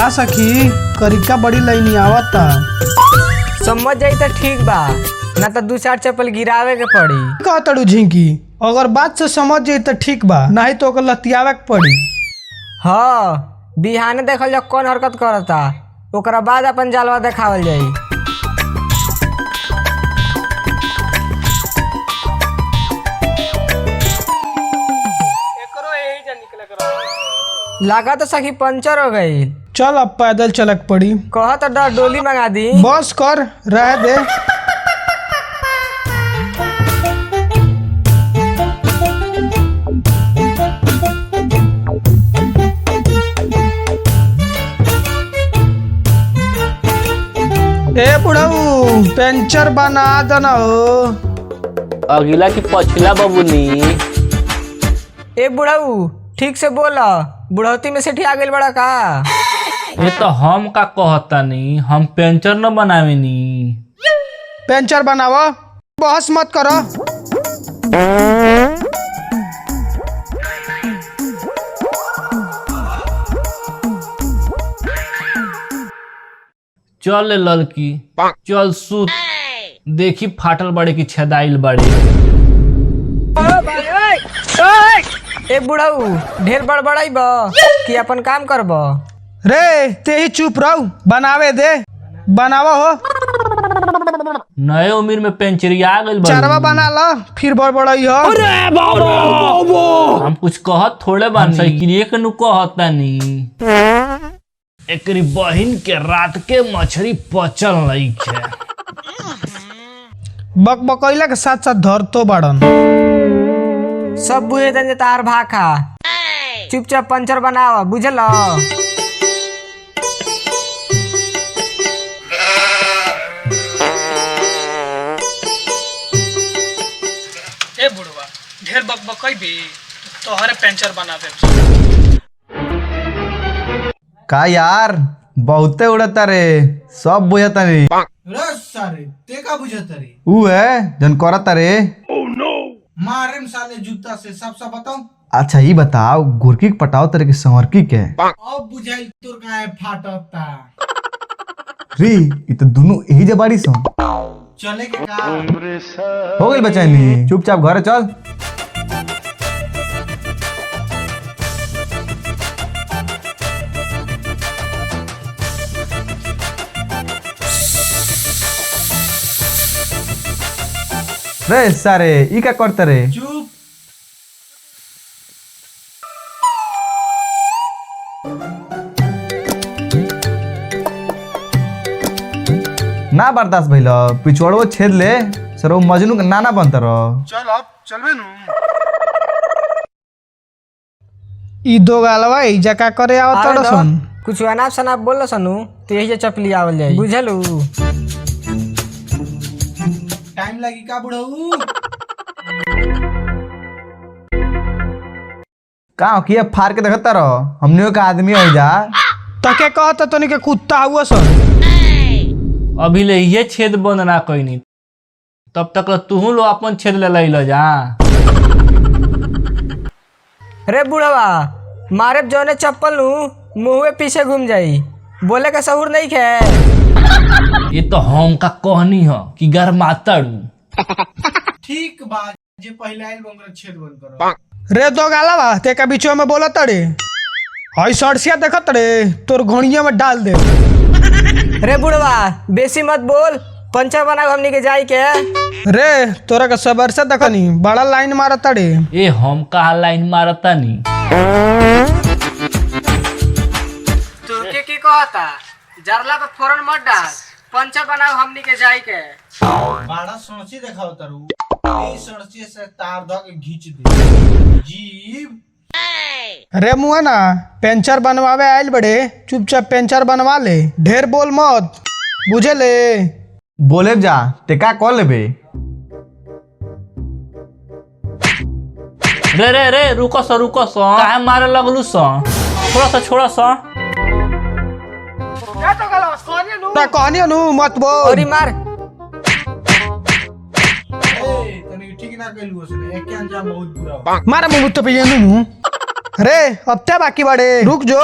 का सखी करिका बड़ी लाइनी आवता। समझ जाई तो ठीक बा, ना तो 2-4 चप्पल गिरावे के पड़ी। कहतड़ू झिंकी, अगर बात से समझ जाई तो ठीक बा, नहीं तो ओकर लतियावे के पड़ी। हाँ, बिहाने देखल जा कौन हरकत करता, ओकरा बाद अपन जालवा देखावल जाई। लगा तो सखी पंचर हो गई। चल अब पैदल चलक पड़ी। कह तो डोली मंगा दी। बस कर, रह दे। ए बुढ़ऊ, पंचर बना देना हो। अगला की पछला बबुनी। ए बुढ़ऊ, ठीक से बोला, बुढ़ौती में से आ गइल बड़ा का? ये तो हम का कहतानी, हम पेंचर न बनावेनी। पंचर बनावा, बहस मत करो। चल ले लड़की, चल सूत। देखी फाटल बड़े की छेदाइल बड़े। ए बुढ़ऊ, ढेर बड़बड़ाई बा कि अपन काम करब। रे ते ही चुप रहो, बनावे दे। बनावा हो। नए उम्र में पेंचरी आ गइल बा। चरवा बना ला, फिर बड़बड़ाई हो। हम कुछ कहत थोड़े बानी, साइकिल के नु कहतानी। एकरी बहिन के रात के मछली पचल नहीं है। बकबकैला के साथ साथ धर तो बाड़न। सब बुझे तन तार भाखा, चुपचाप पंचर बनावा, बुझल? ए बुढ़वा, ढेर बकबकई भी तोहरे पंचर बना दे। का यार, बहुते उड़ता रे, सब बुझता रे। सारे ते का बुझता रे? ऊ है जन करता रे। मारे साले जूता से, सब बताओ। अच्छा ये बताओ, गुरकी के पटाओ तेरे के संवरकी के। अब बुझाई तोर काहे फाटता। री ये तो दोनों यही जबाड़ी सो। चले के का हो गई बचानी, चुपचाप घर चल। रे सारे ई का करते रे? चुप। ना बर्दाश्त भइल, पिछोड़ो छेद ले, सर वो मजनू के नाना बनता रहो। चल अब चलबे नु। ई दो गालवा ई जका करे आवत आवे दो। सन। कुछ अनाप शनाप बोल सनु तो यही चपली आवल जाई, बुझलू? टाइम लगी का बुढ़ऊ? का किया फार के देखता रहो, हमने का आदमी हो जा। तके कहता तनी के कुत्ता हुआ सन। अभी ले ये छेद बंद ना कईनी, तब तक तू लो अपन छेद ले लो जा। रे बुढ़वा, मारे जौने चप्पल नु मुँह पीछे घूम जाई, बोले का सहूर नहीं खे। ये तो हम का कहनी है कि घर माताड़ू। ठीक बात, जे पहले आइल बंगरा छेद बंद करो। रे दो गालवा, ते का बीचो में बोलत रे। हई सड़सिया देखत रे, तोर घोड़िया में डाल दे। रे बुढ़वा, बेसी मत बोल, पंचर बना हमनी के जाई के। रे तोरा का सबर से देखनी, बड़ा लाइन मारत रे। ए हम कहा लाइन मारता नी। तू के कहता, जरला पे फौरन मत डाल, पंचर बनाओ हमनी के जाई के। बड़ा सड़सी देखाव तारू, ए सड़सी से तार ध के खींच दे। जीव रे मुआ ना, पंचर बनवावे आइल बड़े, चुपचाप पंचर बनवा ले, ढेर बोल मत, बुझे ले। बोले जा, टेका कॉल लेबे। रे रे रे रुको सो, काहे मारे लगलू सो? छोड़ा सा। ना कहनी नु मत बोल। औरी मार। मारा मुंह तो पे नु। अरे अब क्या बाकी बड़े रुक जो।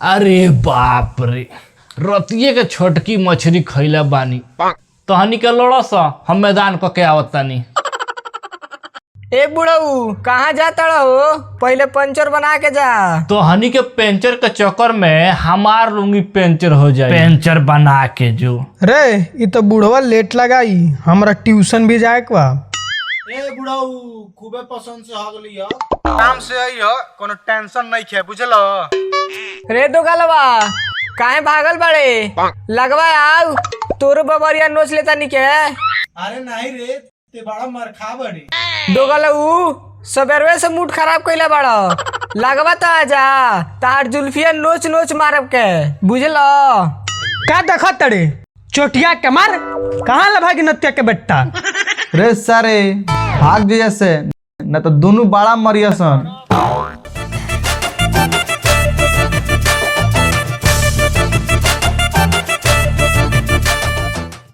अरे बाप रे, रतिये के छोटकी मछली खैला बानी तहनी के लड़ा सा हम मैदान क के आवत तानी। ए बुढ़ऊ कहाँ जाता हो? पहले पंचर बना के जा। तो हनी के पेंचर के चक्कर में हमार लुंगी पेंचर हो जाए। पेंचर बना के जो। रे ये तो बुढ़वा लेट लगाई, हमरा ट्यूशन भी जाए बा। ए बुढ़ाऊ खूबे पसंद से हग लिया। काम से आई हो, कोनो टेंशन नहीं है बुझलो। रे दो गलवा काहे भागल बड़े? लगवा आओ तोर बबरिया नोच लेता निके। अरे नहीं रे, ते बड़ा मरखा बड़ी। दो गलऊ सबेरवे से मूड खराब कइला बड़ा। लगवा तो आजा, तार जुल्फिया नोच नोच मारब के बुझलो। का देखा तड़े चोटिया के मार, कहाँ लभागी नत्या के बेटा। रे सारे भाग जैसे न तो दोनों बड़ा मरियसन।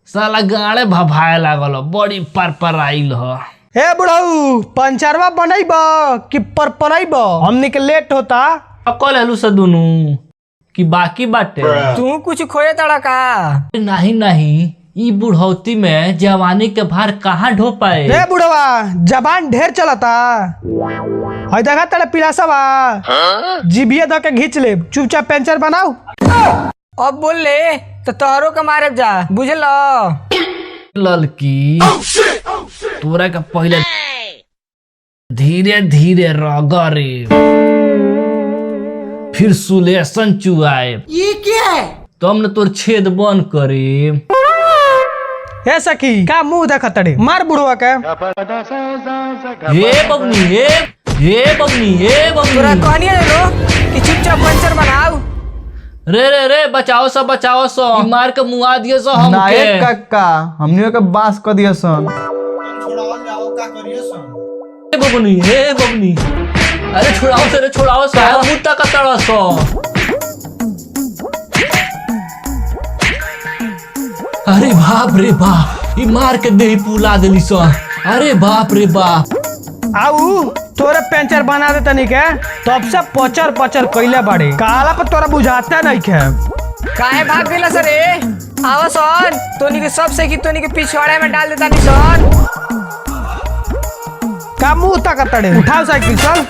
साला गाड़े भभाए लागल, बड़ी पर आइल ह। हे बुढ़ऊ पंचरवा बनैब कि परपरैब? हमनी के लेट होता। अकल हेलू से दुनू कि बाकी बाटे। तू कुछ खोए तड़ा का? नहीं नहीं, ई बुढ़ौती में जवानी के भार कहाँ ढो पाए। रे बुढ़वा जबान ढेर चलता। हई देखा तड़े पिलासवा जीभिया धो के घींच ले, चुपचाप पेंचर बनाओ। अब बोल ले तो तोहरो के मारे जा बुझलो। ललकी तोरा का पहले धीरे धीरे रगड़े, फिर सुलेशन चुआए। ये क्या है? तो हमने तोर छेद बंद करे। हे सखी का मुंह देखा तड़े, मार बुढ़वा के। हे बबनी हे बबनी तोरा कहनी है लो कि चुपचाप पंचर बनाओ। रे बचाओ सो मार के मुआ दिए सो हम नायक काका हमनियों के बास क दिया सन। छोड़ावल जाओ का करिए सन। हे बबनी अरे छोड़ाओ सो मुत्ता का तड़ा सो। अरे बाप रे बाप, ई मार के देही पुला देली सो। अरे बाप रे बाप। आऊ तोरे पेंचर बना दे तनी के, तब से पचर पचर कइले बाड़े, काला पर तोरा बुझाता नहीं के। काहे भाग गेला सर रे? आवा सन तोनी के सब से की तोनी के पिछवाड़े में डाल देता नी सन। का मुंह तक तड़े, उठाओ साइकिल चल।